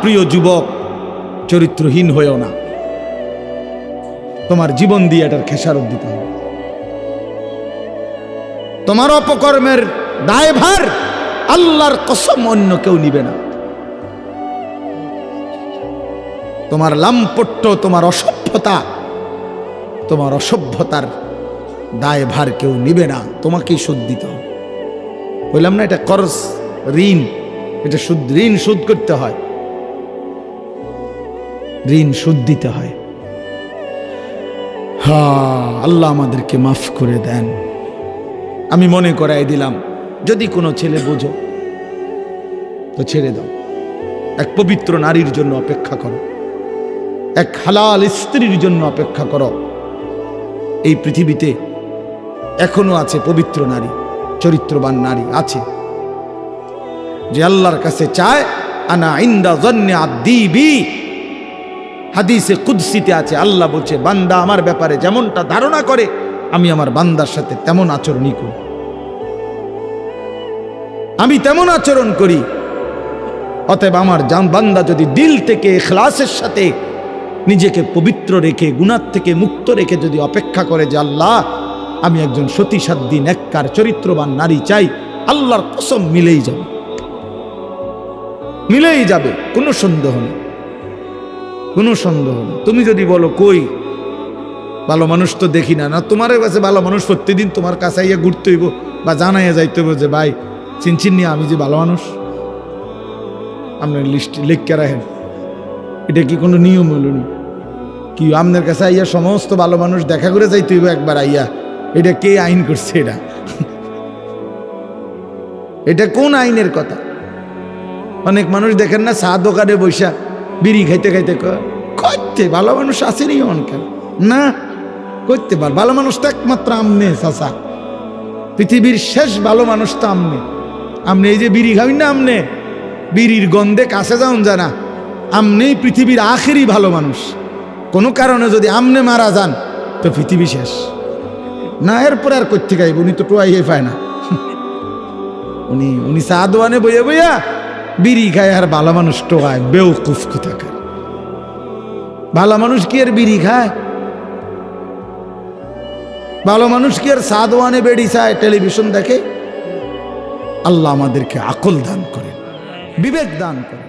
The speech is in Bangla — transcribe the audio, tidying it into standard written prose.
প্রিয় যুবক, চরিত্রহীন হয়েও না, তোমার জীবন দিয়ে এটার খেসারত দিতে হবে। তোমার অপকর্মের দায়ভার আল্লাহর কসম অন্য কেউ নিবে না। তোমার লাম্পট্য, তোমার অসভ্যতা, তোমার অসভ্যতার দায়ভার কেউ নিবে না, তোমাকেই সুদ দিতে হবে। বললাম না, এটা কর্জ, ঋণ, এটা সুদ, ঋণ সুদ করতে হয়, ঋণ সুদ দিতে হয়। আল্লাহ আমাদেরকে মাফ করে দেন। আমি মনে করাই দিলাম, যদি কোনো ছেলে বোঝো তো ছেড়ে দাও, এক পবিত্র নারীর জন্য অপেক্ষা করো, এক হালাল স্ত্রীর জন্য অপেক্ষা করো। এই পৃথিবীতে এখনো আছে পবিত্র নারী, চরিত্রবান নারী আছে, যে আল্লাহর কাছে চায় আনা ইনদা যন্নি আব্দি বি। হাদিসে কুদসিতে আছে, আল্লাহ বলছে বান্দা আমার ব্যাপারে যেমনটা ধারণা করে আমি আমার বান্দার সাথে তেমন আচরণই করি, আমি তেমন আচরণ করি। অতএব আমার বান্দা যদি দিল থেকে ইখলাসের সাথে নিজেকে পবিত্র রেখে, গুনাহ থেকে মুক্ত রেখে যদি অপেক্ষা করে যে আল্লাহ আমি একজন সতীসাধ্যী নেককার চরিত্রবান নারী চাই, আল্লাহর কসম মিলেই যাবে, মিলেই যাবে, কোনো সন্দেহ নেই, কোনো সন্দেহ নেই। তুমি যদি বলো কই ভালো মানুষ তো দেখি না, না তোমার কাছে ভালো মানুষ প্রত্যেকদিন তোমার কাছে আইয়া ঘুরতে হইব বা জানাইয়া যাইতে হইব যে ভাই চিনচিন নিয়ে আমি যে ভালো মানুষ, আপনার লিস্ট লিখকে রাখেন। এটা কি কোনো নিয়ম হলো নি? কি আপনার কাছে আইয়া সমস্ত ভালো মানুষ দেখা করে যাইতে হইব একবার আইয়া? এটা কে আইন করছে? এটা এটা কোন আইনের কথা? অনেক মানুষ দেখেন না, চা দোকানে বৈশা বিড়ি খাইতে খাইতে করতে ভালো মানুষ আসেনি অনেকের না, করতে পার ভালো মানুষ তো একমাত্র আমনে চাচা, পৃথিবীর শেষ ভালো মানুষ তো আমনে। আমনে এই যে বিড়ি খাবেন না, আমনে বিড়ির গন্ধে কাছে যাওন জানা, আমনেই পৃথিবীর আখেরি ভালো মানুষ। কোনো কারণে যদি আমনে মারা যান তো পৃথিবী শেষ না, এরপরে আর করতে গাইব, উনি তো টোয়াইয়ে পায় না। উনি চা দোয়ানে বইয়া বইয়া বিড়ি খায় আর ভালো মানুষ টোয়ায়, বেউকুফ কোথাকার। ভালো মানুষ কি আর বিড়ি খায়? ভালো মানুষ কি আর চা দোয়ানে বেড়ি চায়, টেলিভিশন দেখে? আল্লাহ আমাদেরকে আকল দান করেন, বিবেক দান করেন।